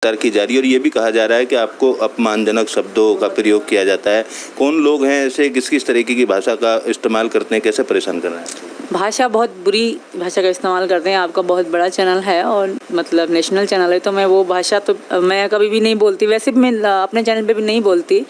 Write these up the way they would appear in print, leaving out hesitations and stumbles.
लगातार की जा रही है और ये भी कहा जा रहा है कि आपको अपमानजनक शब्दों का प्रयोग किया जाता है। कौन लोग हैं ऐसे, किस किस तरीके की भाषा का इस्तेमाल करते हैं, कैसे परेशान कर रहे हैं? भाषा बहुत बुरी भाषा का इस्तेमाल करते हैं। आपका बहुत बड़ा चैनल है और मतलब नेशनल चैनल है, तो मैं वो भाषा तो मैं कभी भी नहीं बोलती। वैसे भी मैं अपने चैनल पे भी नहीं बोलती।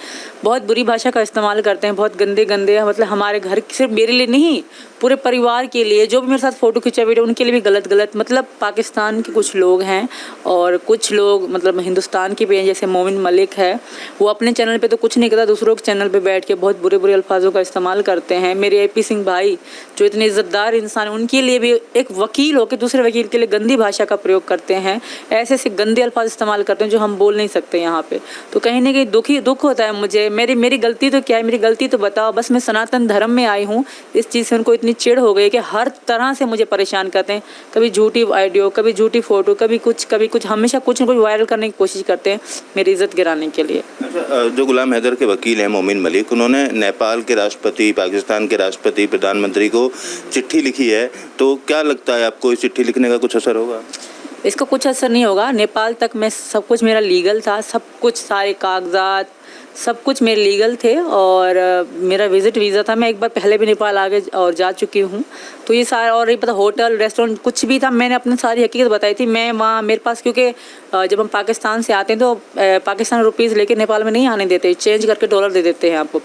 बहुत बुरी भाषा का इस्तेमाल करते हैं, बहुत गंदे गंदे, मतलब हमारे घर सिर्फ मेरे लिए नहीं, पूरे परिवार के लिए, जो भी मेरे साथ फ़ोटो खिंचा वीडियो उनके लिए भी गलत गलत, मतलब पाकिस्तान के कुछ लोग हैं और कुछ लोग मतलब हिंदुस्तान के भी हैं, जैसे मोमिन मलिक है, वो अपने चैनल पे तो कुछ नहीं करता, दूसरों के चैनल पे बैठ के बहुत बुरे बुरे अल्फाजों का इस्तेमाल करते हैं। मेरे AP सिंह भाई जो इतने इज़्ज़तदार इंसान, उनके लिए भी एक वकील होकर दूसरे वकील के लिए गंदी भाषा का प्रयोग करते हैं, ऐसे ऐसे गंदे अल्फाज इस्तेमाल करते हैं जो हम बोल नहीं सकते यहाँ पे। तो कहीं ना कहीं दुख होता है मुझे। मेरी गलती तो क्या है, मेरी गलती तो बताओ। बस मैं सनातन धर्म में आई हूँ, इस चीज़ से उनको इतनी चिढ़ हो गई कि हर तरह से मुझे परेशान करते हैं। कभी झूठी वीडियो, कभी झूठी फ़ोटो, कभी कुछ, हमेशा कुछ न कुछ वायरल करने की कोशिश करते हैं मेरी इज़्ज़त गिराने के लिए। अच्छा, जो गुलाम हैदर के वकील हैं मोमिन मलिक, उन्होंने नेपाल के राष्ट्रपति, पाकिस्तान के राष्ट्रपति, प्रधानमंत्री को चिट्ठी लिखी है, तो क्या लगता है आपको इस चिट्ठी लिखने का कुछ असर होगा? इसका कुछ असर नहीं होगा। नेपाल तक मैं सब कुछ मेरा लीगल था, सब कुछ, सारे कागजात सब कुछ मेरे लीगल थे और मेरा विजिट वीज़ा था। मैं एक बार पहले भी नेपाल आगे और जा चुकी हूँ, तो ये सारा, और ये पता होटल रेस्टोरेंट कुछ भी था, मैंने अपनी सारी हकीकत बताई थी। मैं वहाँ मेरे पास, क्योंकि जब हम पाकिस्तान से आते हैं तो पाकिस्तान रुपीज़ लेके नेपाल में नहीं आने देते, चेंज करके डॉलर दे देते हैं आपको।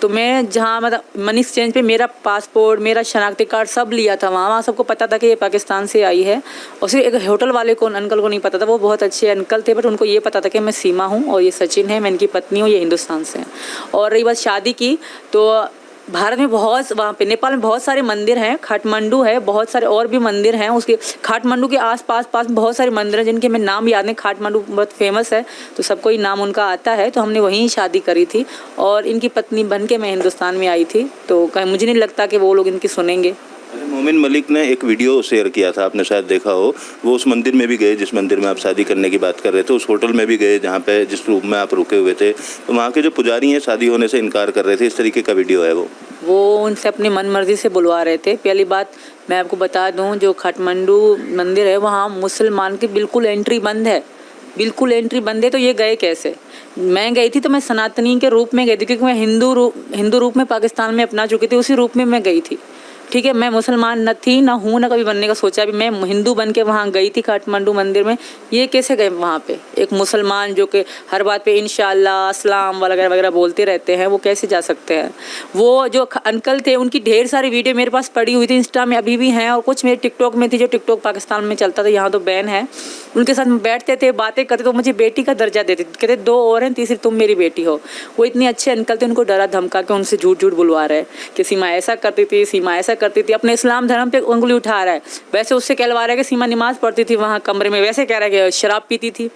तो मैं जहाँ मतलब मनी एक्सचेंज पे मेरा पासपोर्ट, मेरा शनाख्ती कार्ड सब लिया था वहाँ सबको पता था कि ये पाकिस्तान से आई है। और सिर्फ एक होटल वाले को, अंकल को नहीं पता था, वो बहुत अच्छे अंकल थे, बट उनको ये पता था कि मैं सीमा हूँ और ये सचिन है, मैं इनकी पत्नी हूँ, ये हिंदुस्तान से हैं। और रही बात शादी की, तो भारत में बहुत, वहाँ पे नेपाल में बहुत सारे मंदिर हैं, काठमांडू है, बहुत सारे और भी मंदिर हैं। उसके काठमांडू के पास बहुत सारे मंदिर हैं जिनके मैं नाम याद नहीं। काठमांडू बहुत फेमस है, तो सबको ही नाम उनका आता है। तो हमने वहीं शादी करी थी और इनकी पत्नी बन के मैं हिंदुस्तान में आई थी। तो मुझे नहीं लगता कि वो लोग इनकी सुनेंगे। मोमिन मलिक ने एक वीडियो शेयर किया था, आपने शायद देखा हो। वो उस मंदिर में भी गए जिस मंदिर में आप शादी करने की बात कर रहे थे, उस होटल में भी गए जहाँ पे जिस रूम में आप रुके हुए थे, तो वहाँ के जो पुजारी हैं शादी होने से इनकार कर रहे थे। इस तरीके का वीडियो है वो उनसे अपनी मन मर्जी से बुलवा रहे थे। पहली बात मैं आपको बता दूं, जो काठमांडू मंदिर है वहाँ मुसलमान की बिल्कुल एंट्री बंद है, बिल्कुल एंट्री बंद है। तो ये गए कैसे? मैं गई थी तो मैं सनातनी के रूप में गई थी, क्योंकि मैं हिंदू रूप में पाकिस्तान में अपना चुकी थी, उसी रूप में मैं गई थी। ठीक है, मैं मुसलमान न थी, ना हूँ, ना कभी बनने का सोचा भी। मैं हिंदू बन के वहाँ गई थी काठमांडू मंदिर में। ये कैसे गए वहाँ पे? एक मुसलमान जो कि हर बात पे इंशाअल्लाह, अस्सलाम वगैरह वगैरह बोलते रहते हैं, वो कैसे जा सकते हैं? वो जो अंकल थे उनकी ढेर सारी वीडियो मेरे पास पड़ी हुई थी, इंस्टा में अभी भी हैं, और कुछ मेरे टिकटॉक में थी, जो टिकटॉक पाकिस्तान में चलता था, यहाँ तो बैन है। उनके साथ बैठते थे, बातें करते, तो मुझे बेटी का दर्जा देते, कहते 2 और हैं, तीसरी तुम मेरी बेटी हो। वो इतने अच्छे अंकल थे, उनको डरा धमका के उनसे झूठ बुलवा रहे कि सीमा ऐसा करती थी, सीमा ऐसा करती थी, अपने इस्लाम धर्म पे उंगली उठा रहा है। वैसे उससे कहलवा रहा है कि सीमा नमाज पढ़ती थी वहाँ कमरे में, वैसे कह रहा है कि शराब पीती थी।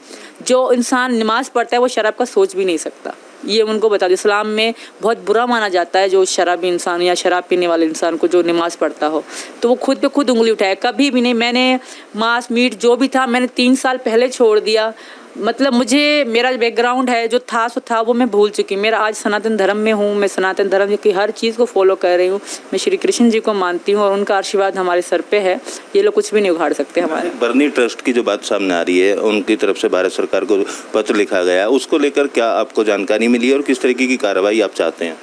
जो इंसान नमाज पढ़ता है वो शराब का सोच भी नहीं सकता। ये उनको बता दो, इस्लाम में बहुत बुरा माना जाता है जो शराबी इंसान या शराब पीने वाले इंसान को जो नमाज पढ़ता हो। तो वो खुद पे खुद उंगली उठाए, कभी भी नहीं। मैंने मांस मीट जो भी था मैंने 3 साल पहले छोड़ दिया। मतलब मुझे, मेरा बैकग्राउंड है जो था सो था, वो मैं भूल चुकी। मेरा आज सनातन धर्म में हूँ, मैं सनातन धर्म की हर चीज़ को फॉलो कर रही हूँ। मैं श्री कृष्ण जी को मानती हूँ और उनका आशीर्वाद हमारे सर पे है। ये लोग कुछ भी नहीं उखाड़ सकते हमारे। बरनी ट्रस्ट की जो बात सामने आ रही है, उनकी तरफ से भारत सरकार को पत्र लिखा गया, उसको लेकर क्या आपको जानकारी मिली है और किस तरीके की कार्रवाई आप चाहते हैं?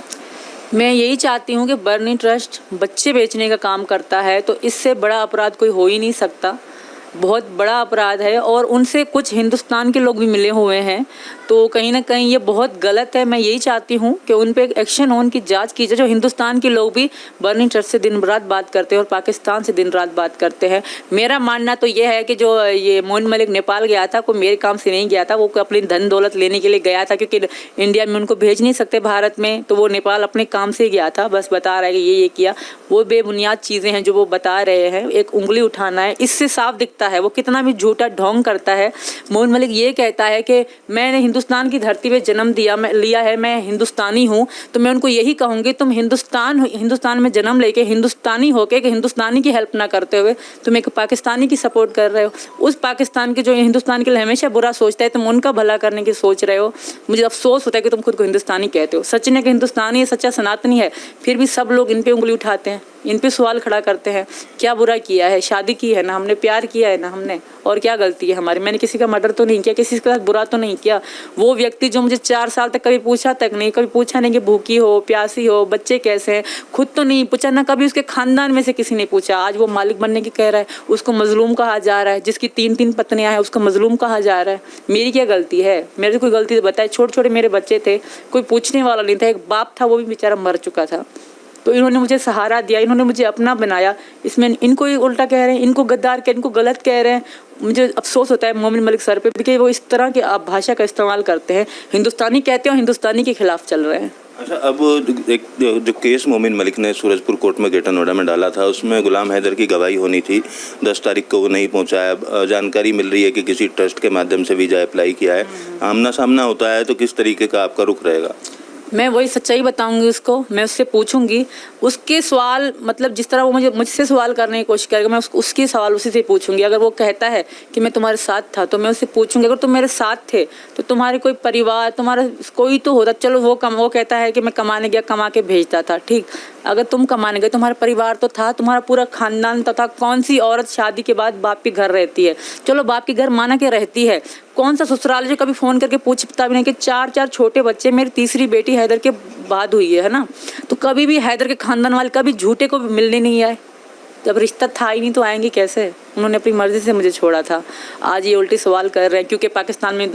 मैं यही चाहती हूँ कि बरनी ट्रस्ट बच्चे बेचने का काम करता है, तो इससे बड़ा अपराध कोई हो ही नहीं सकता। बहुत बड़ा अपराध है और उनसे कुछ हिंदुस्तान के लोग भी मिले हुए हैं, तो कहीं ना कहीं ये बहुत गलत है। मैं यही चाहती हूँ कि उन पे एक्शन हो, उनकी जांच की जाए। जो हिंदुस्तान के लोग भी बर्नी ट्रस्ट से दिन रात बात करते हैं और पाकिस्तान से दिन रात बात करते हैं। मेरा मानना तो ये है कि जो ये मोइन मलिक नेपाल गया था, कोई मेरे काम से नहीं गया था, वो अपनी धन दौलत लेने के लिए गया था, क्योंकि इंडिया में उनको भेज नहीं सकते भारत में, तो वो नेपाल अपने काम से गया था। बस बता रहा है कि ये किया। वो बेबुनियाद चीज़ें हैं जो वो बता रहे हैं। एक उंगली उठाना है, इससे साफ दिखता है वो कितना भी झूठा ढोंग करता है। मोइन मलिक ये कहता है कि मैंने हिंदुस्तान की धरती पे जन्म लिया है, मैं हिंदुस्तानी हूँ। तो मैं उनको यही कहूँगी, तुम हिंदुस्तान में जन्म लेके हिंदुस्तानी होके कि हिंदुस्तानी की हेल्प ना करते हुए तुम एक पाकिस्तानी की सपोर्ट कर रहे हो। उस पाकिस्तान के जो हिंदुस्तान के लिए हमेशा बुरा सोचता है, तुम उनका भला करने की सोच रहे हो। मुझे अफसोस होता है कि तुम खुद को हिंदुस्तानी कहते हो। सचिन एक हिंदुस्तानी है, सच्चा सनातनी है, फिर भी सब लोग इन पे उंगली उठाते हैं। इन पे सवाल खड़ा करते हैं। क्या बुरा किया है? शादी की है ना हमने, प्यार किया है ना हमने, और क्या गलती है हमारी? मैंने किसी का मर्डर तो नहीं किया, किसी के साथ बुरा तो नहीं किया। वो व्यक्ति जो मुझे 4 साल तक कभी पूछा तक नहीं, कभी पूछा नहीं कि भूखी हो, प्यासी हो, बच्चे कैसे हैं, खुद तो नहीं पूछा, ना कभी उसके खानदान में से किसी ने पूछा। आज वो मालिक बनने की कह रहा है, उसको मजलूम कहा जा रहा है। जिसकी 3-3 पत्नियां हैं उसको मजलूम कहा जा रहा है। मेरी क्या गलती है? मेरे कोई गलती तो बताए। छोटे छोटे मेरे बच्चे थे, कोई पूछने वाला नहीं था। एक बाप था, वो भी बेचारा मर चुका था। तो इन्होंने मुझे सहारा दिया, इन्होंने मुझे अपना बनाया। इसमें इनको ही उल्टा कह रहे हैं, इनको गद्दार कह, इनको गलत कह रहे हैं। मुझे अफसोस होता है मोमिन मलिक सर पे कि वो इस तरह की आप भाषा का इस्तेमाल करते हैं। हिंदुस्तानी कहते हैं और हिंदुस्तानी के खिलाफ चल रहे हैं। अच्छा, अब एक जो केस मोमिन मलिक ने सूरजपुर कोर्ट में ग्रेटर नोएडा में डाला था, उसमें गुलाम हैदर की गवाही होनी थी। 10 तारीख को वो नहीं पहुंचाया। जानकारी मिल रही है कि किसी ट्रस्ट के माध्यम से वीज़ा अप्लाई किया है। आमना सामना होता है तो किस तरीके का आपका रुख रहेगा? मैं वही सच्चाई बताऊंगी उसको, मैं उससे पूछूंगी। उसके सवाल मतलब जिस तरह वो मुझसे सवाल करने की कोशिश करेगा, मैं उसके सवाल उसी से पूछूंगी। अगर वो कहता है कि मैं तुम्हारे साथ था तो मैं उससे पूछूंगी, अगर तुम मेरे साथ थे तो तुम्हारे कोई परिवार, तुम्हारा कोई तो होता। चलो वो कहता है कि मैं कमाने गया, कमा के भेजता था, ठीक। अगर तुम कमाने गए, तुम्हारा परिवार तो था, तुम्हारा पूरा खानदान तो था। कौन सी औरत शादी के बाद बाप के घर रहती है? चलो बाप के घर माना के रहती है, कौन सा ससुराल जो कभी फ़ोन करके पूछता भी नहीं कि 4 छोटे बच्चे, मेरी तीसरी बेटी हैदर के बाद हुई है ना। तो कभी भी हैदर के खानदान वाले कभी झूठे को मिलने नहीं आए। जब रिश्ता था ही नहीं तो आएंगे कैसे? उन्होंने अपनी मर्जी से मुझे छोड़ा था। आज ये उल्टे सवाल कर रहे हैं क्योंकि पाकिस्तान में